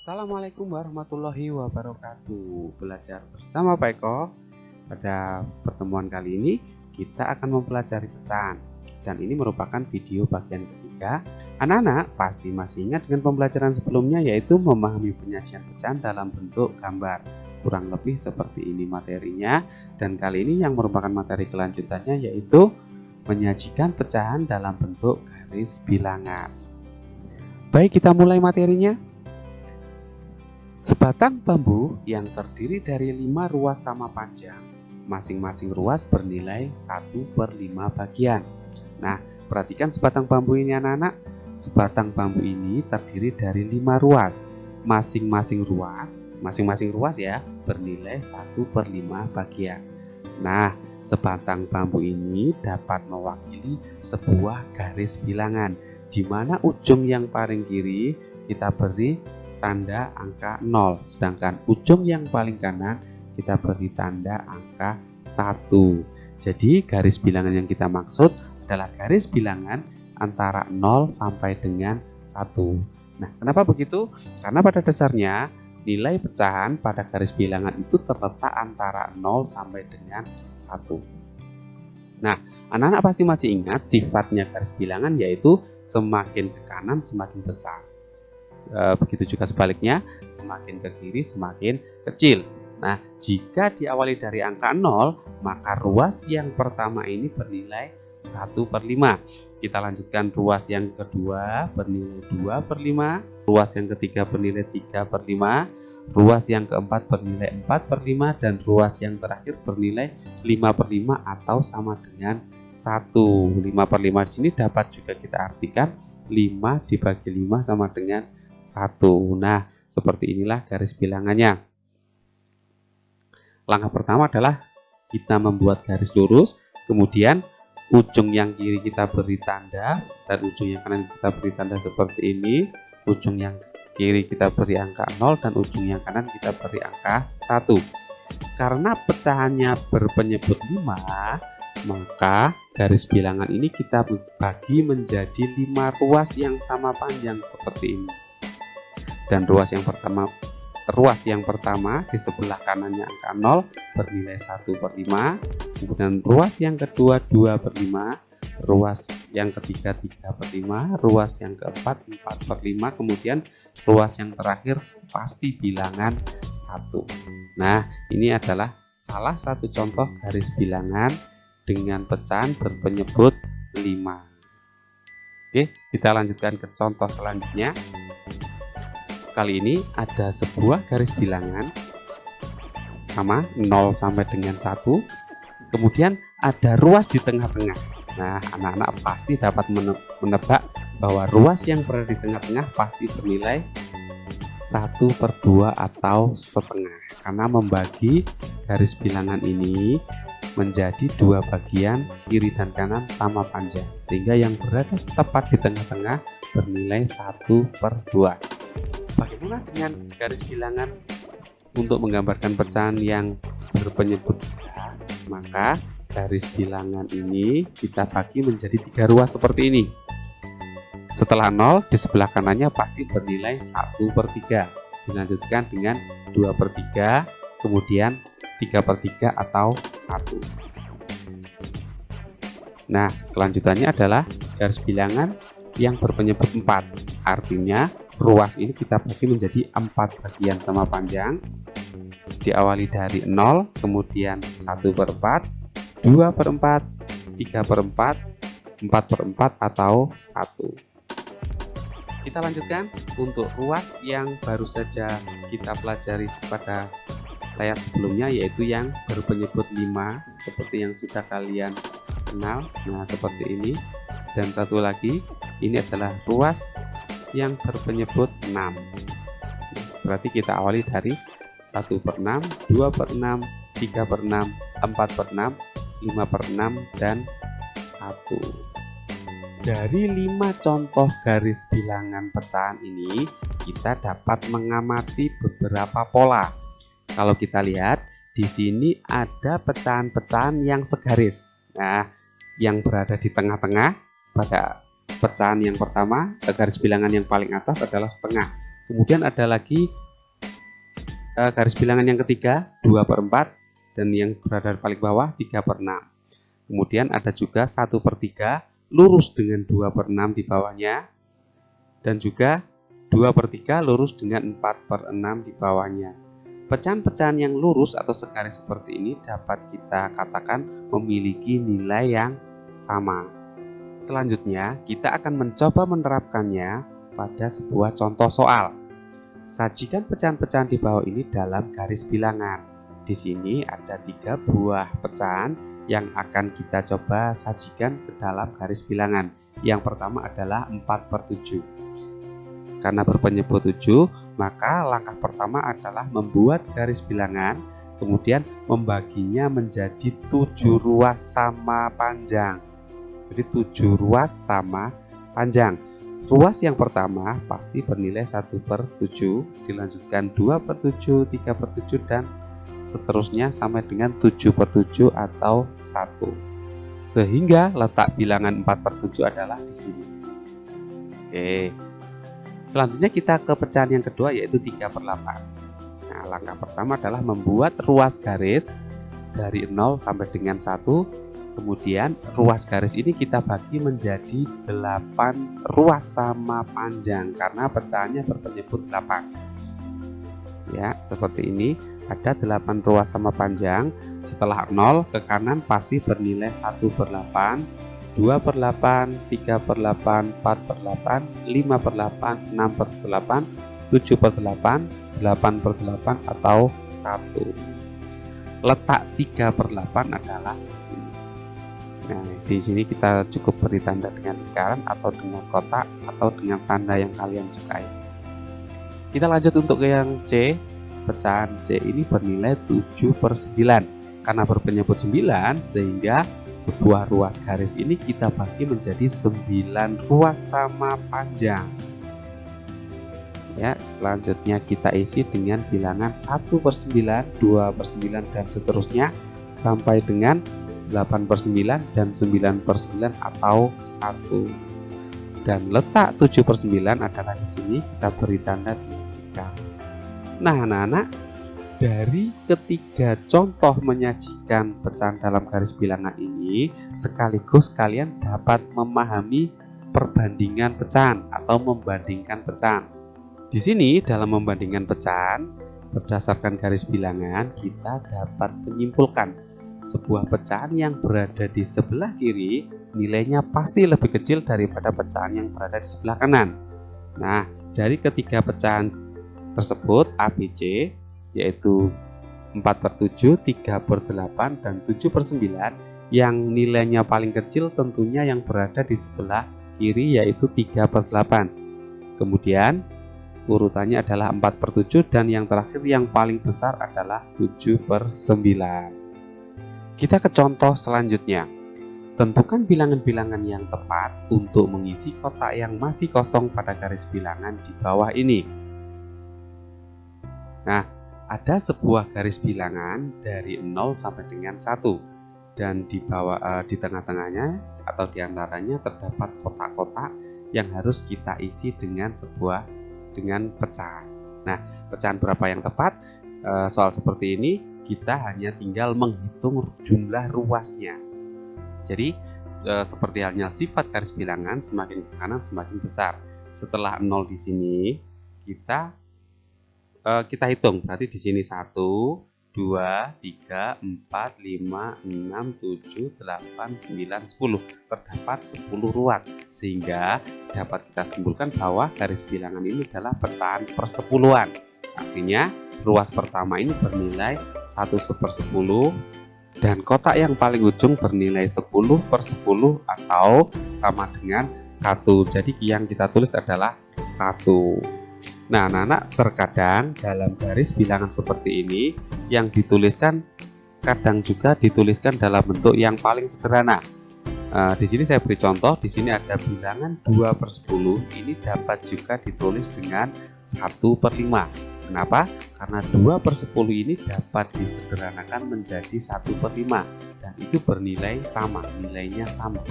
Assalamualaikum warahmatullahi wabarakatuh. Belajar bersama Pak Eko. Pada pertemuan kali ini kita akan mempelajari pecahan, dan ini merupakan video bagian ketiga. Anak-anak pasti masih ingat dengan pembelajaran sebelumnya, yaitu memahami penyajian pecahan dalam bentuk gambar. Kurang lebih seperti ini materinya, dan kali ini yang merupakan materi kelanjutannya yaitu menyajikan pecahan dalam bentuk garis bilangan. Baik, kita mulai materinya. Sebatang bambu yang terdiri dari 5 ruas sama panjang, masing-masing ruas bernilai 1/5 bagian. Nah, perhatikan sebatang bambu ini anak-anak. Sebatang bambu ini terdiri dari 5 ruas. Masing-masing ruas ya, bernilai 1/5 bagian. Nah, sebatang bambu ini dapat mewakili sebuah garis bilangan, di mana ujung yang paling kiri kita beri tanda angka 0, sedangkan ujung yang paling kanan kita beri tanda angka 1. Jadi garis bilangan yang kita maksud adalah garis bilangan antara 0 sampai dengan 1. Nah, kenapa begitu? Karena pada dasarnya nilai pecahan pada garis bilangan itu terletak antara 0 sampai dengan 1. Nah, anak-anak pasti masih ingat sifatnya garis bilangan, yaitu semakin ke kanan semakin besar. Begitu juga sebaliknya, semakin ke kiri semakin kecil. Nah, jika diawali dari angka 0, maka ruas yang pertama ini bernilai 1/5. Kita lanjutkan ruas yang kedua bernilai 2/5, ruas yang ketiga bernilai 3/5, ruas yang keempat bernilai 4/5, dan ruas yang terakhir bernilai 5/5 atau sama dengan 1. 5/5 di sini dapat juga kita artikan 5 dibagi 5 sama dengan 1. Nah, seperti inilah garis bilangannya. Langkah pertama adalah kita membuat garis lurus, kemudian ujung yang kiri kita beri tanda, dan ujung yang kanan kita beri tanda seperti ini. Ujung yang kiri kita beri angka 0, dan ujung yang kanan kita beri angka 1. Karena pecahannya berpenyebut 5, maka garis bilangan ini kita bagi menjadi 5 ruas yang sama panjang seperti ini. Dan ruas yang pertama di sebelah kanannya angka 0 bernilai 1/5, kemudian ruas yang kedua 2/5, ruas yang ketiga 3/5, ruas yang keempat 4/5, kemudian ruas yang terakhir pasti bilangan 1. Nah, ini adalah salah satu contoh garis bilangan dengan pecahan berpenyebut 5. Oke, kita lanjutkan ke contoh selanjutnya. Kali ini ada sebuah garis bilangan sama 0 sampai dengan 1. Kemudian ada ruas di tengah-tengah. Nah, anak-anak pasti dapat menebak bahwa ruas yang berada di tengah-tengah pasti bernilai 1/2 atau setengah, karena membagi garis bilangan ini menjadi 2 bagian, kiri dan kanan sama panjang, sehingga yang berada tepat di tengah-tengah bernilai 1/2. Bagaimana dengan garis bilangan untuk menggambarkan pecahan yang berpenyebut 3? Maka garis bilangan ini kita bagi menjadi 3 ruas seperti ini. Setelah 0, di sebelah kanannya pasti bernilai 1/3. Dilanjutkan dengan 2/3, kemudian 3/3 atau 1. Nah, kelanjutannya adalah garis bilangan yang berpenyebut 4. Artinya ruas ini kita bagi menjadi 4 bagian sama panjang. Diawali dari 0, kemudian 1/4, 2/4, 3/4, 4/4 atau 1. Kita lanjutkan untuk ruas yang baru saja kita pelajari pada layar sebelumnya, yaitu yang berpenyebut 5, seperti yang sudah kalian kenal. Nah, seperti ini. Dan satu lagi, ini adalah ruas yang berpenyebut 6. Berarti kita awali dari 1/6, 2/6, 3/6, 4/6, 5/6, dan 1. Dari 5 contoh garis bilangan pecahan ini, kita dapat mengamati beberapa pola. Kalau kita lihat, di sini ada pecahan-pecahan yang segaris. Nah, yang berada di tengah-tengah pada pecahan yang pertama, garis bilangan yang paling atas adalah setengah. Kemudian ada lagi garis bilangan yang ketiga 2/4 dan yang berada di paling bawah 3/6. Kemudian ada juga 1/3 lurus dengan 2/6 di bawahnya, dan juga 2/3 lurus dengan 4/6 di bawahnya. Pecahan-pecahan yang lurus atau segaris seperti ini dapat kita katakan memiliki nilai yang sama. Selanjutnya, kita akan mencoba menerapkannya pada sebuah contoh soal. Sajikan pecahan-pecahan di bawah ini dalam garis bilangan. Di sini ada 3 buah pecahan yang akan kita coba sajikan ke dalam garis bilangan. Yang pertama adalah 4/7. Karena berpenyebut 7, maka langkah pertama adalah membuat garis bilangan, kemudian membaginya menjadi 7 ruas sama panjang. Jadi 7 ruas sama panjang. Ruas yang pertama pasti bernilai 1/7, dilanjutkan 2/7, 3/7, dan seterusnya sampai dengan 7/7 atau 1. Sehingga letak bilangan 4/7 adalah di sini. Oke. Selanjutnya kita ke pecahan yang kedua, yaitu 3/8. Nah, langkah pertama adalah membuat ruas garis dari 0 sampai dengan 1. Kemudian ruas garis ini kita bagi menjadi 8 ruas sama panjang karena pecahannya berpenyebut 8. Ya, seperti ini. Ada 8 ruas sama panjang. Setelah 0 ke kanan pasti bernilai 1/8, 2/8, 3/8, 4/8, 5/8, 6/8, 7/8, 8/8 atau 1. Letak 3/8 adalah di sini. Nah, di sini kita cukup beri tanda dengan lingkaran atau dengan kotak atau dengan tanda yang kalian sukai. Kita lanjut untuk ke yang C. Pecahan C ini bernilai 7/9. Karena berpenyebut 9, sehingga sebuah ruas garis ini kita bagi menjadi 9 ruas sama panjang. Ya, selanjutnya kita isi dengan bilangan 1/9, 2/9, dan seterusnya sampai dengan 8/9 dan 9/9 atau 1. Dan letak 7/9 adalah di sini, kita beri tanda tiga. Nah, anak-anak, dari ketiga contoh menyajikan pecahan dalam garis bilangan ini, sekaligus kalian dapat memahami perbandingan pecahan atau membandingkan pecahan. Di sini dalam membandingkan pecahan berdasarkan garis bilangan, kita dapat menyimpulkan sebuah pecahan yang berada di sebelah kiri nilainya pasti lebih kecil daripada pecahan yang berada di sebelah kanan. Nah, dari ketiga pecahan tersebut ABC, yaitu 4/7, 3/8, dan 7/9, yang nilainya paling kecil tentunya yang berada di sebelah kiri, yaitu 3/8. Kemudian urutannya adalah 4/7, dan yang terakhir yang paling besar adalah 7/9. Kita ke contoh selanjutnya. Tentukan bilangan-bilangan yang tepat untuk mengisi kotak yang masih kosong pada garis bilangan di bawah ini. Nah, ada sebuah garis bilangan dari 0 sampai dengan 1, dan di bawah di tengah-tengahnya atau di antaranya terdapat kotak-kotak yang harus kita isi dengan pecahan. Nah, pecahan berapa yang tepat? Soal seperti ini kita hanya tinggal menghitung jumlah ruasnya. Jadi seperti halnya sifat garis bilangan, semakin ke kanan semakin besar. Setelah 0 di sini kita hitung, berarti di sini 1, 2, 3, 4, 5, 6, 7, 8, 9, 10. Terdapat 10 ruas, sehingga dapat kita simpulkan bahwa garis bilangan ini adalah pecahan persepuluhan. Artinya ruas pertama ini bernilai 1/10, dan kotak yang paling ujung bernilai 10/10 atau sama dengan 1. Jadi yang kita tulis adalah 1. Nah, anak-anak, terkadang dalam garis bilangan seperti ini yang dituliskan kadang juga dituliskan dalam bentuk yang paling sederhana. Di sini saya beri contoh. Di sini ada bilangan 2/10. Ini dapat juga ditulis dengan 1/5. Kenapa? Karena 2/10 ini dapat disederhanakan menjadi 1/5, dan itu bernilai sama, nilainya sama.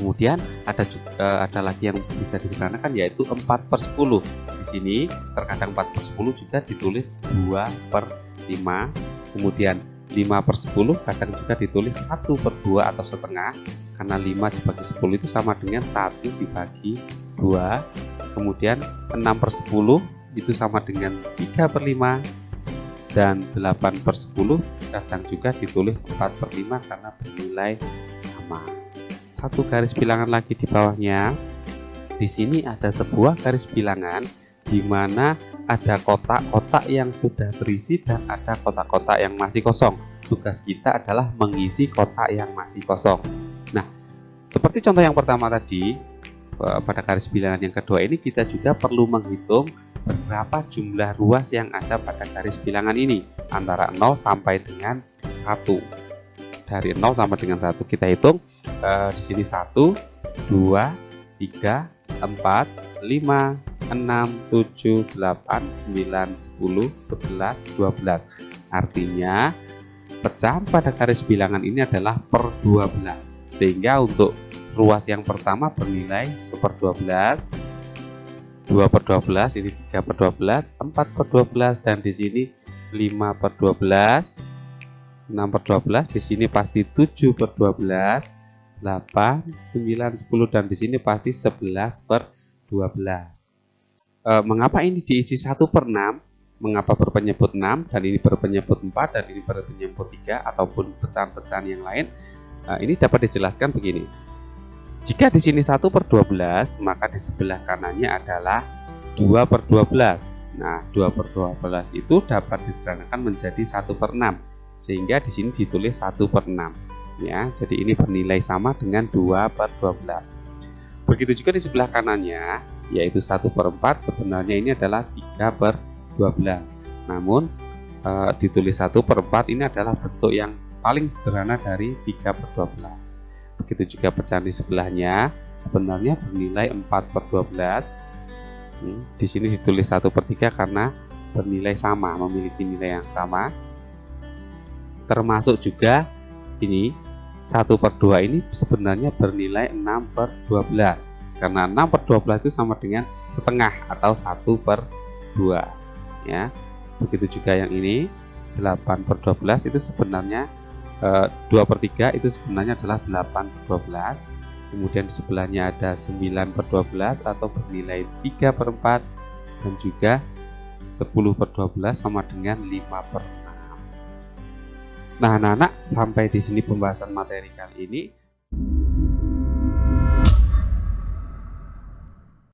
Kemudian ada lagi yang bisa disederhanakan, yaitu 4/10. Di sini terkadang 4/10 juga ditulis 2/5. Kemudian 5/10 kadang juga ditulis 1/2 atau setengah, karena 5 dibagi 10 itu sama dengan 1 dibagi 2. Kemudian 6/10 itu sama dengan 3/5, dan 8/10 kadang juga ditulis 4/5 karena bernilai sama. Satu garis bilangan lagi di bawahnya. Di sini ada sebuah garis bilangan di mana ada kotak-kotak yang sudah terisi dan ada kotak-kotak yang masih kosong. Tugas kita adalah mengisi kotak yang masih kosong. Nah, seperti contoh yang pertama tadi, pada garis bilangan yang kedua ini kita juga perlu menghitung berapa jumlah ruas yang ada pada garis bilangan ini, antara 0 sampai dengan 1. Dari 0 sampai dengan 1 kita hitung. Di sini 1, 2, 3, 4, 5, 6, 7, 8, 9, 10, 11, 12. Artinya pecahan pada garis bilangan ini adalah per 12. Sehingga untuk ruas yang pertama bernilai 1/12, 2/12, ini 3/12, 4/12, dan di sini 5/12, 6/12, di sini pasti 7/12, 8, 9, 10, dan di sini pasti 11/12. Mengapa ini diisi 1/6? Mengapa berpenyebut 6 dan ini berpenyebut 4 dan ini berpenyebut 3 ataupun pecahan-pecahan yang lain? Ini dapat dijelaskan begini. Jika di sini 1/12, maka di sebelah kanannya adalah 2/12. Nah, 2/12 itu dapat disederhanakan menjadi 1/6, sehingga di sini ditulis 1/6. Ya, jadi ini bernilai sama dengan 2/12. Begitu juga di sebelah kanannya, yaitu 1/4, sebenarnya ini adalah 3/12. Namun ditulis 1/4 ini adalah bentuk yang paling sederhana dari 3/12. Begitu juga pecahan di sebelahnya, sebenarnya bernilai 4/12. Di sini ditulis 1/3 karena bernilai sama, memiliki nilai yang sama. Termasuk juga ini 1/2 ini sebenarnya bernilai 6/12, karena 6/12 itu sama dengan setengah atau 1/2, ya. Begitu juga yang ini 8/12 itu sebenarnya 2/3 itu sebenarnya adalah 8/12. Kemudian di sebelahnya ada 9/12 atau bernilai 3/4, dan juga 10/12 sama dengan 5/6. Nah, anak-anak, sampai di sini pembahasan materi kali ini.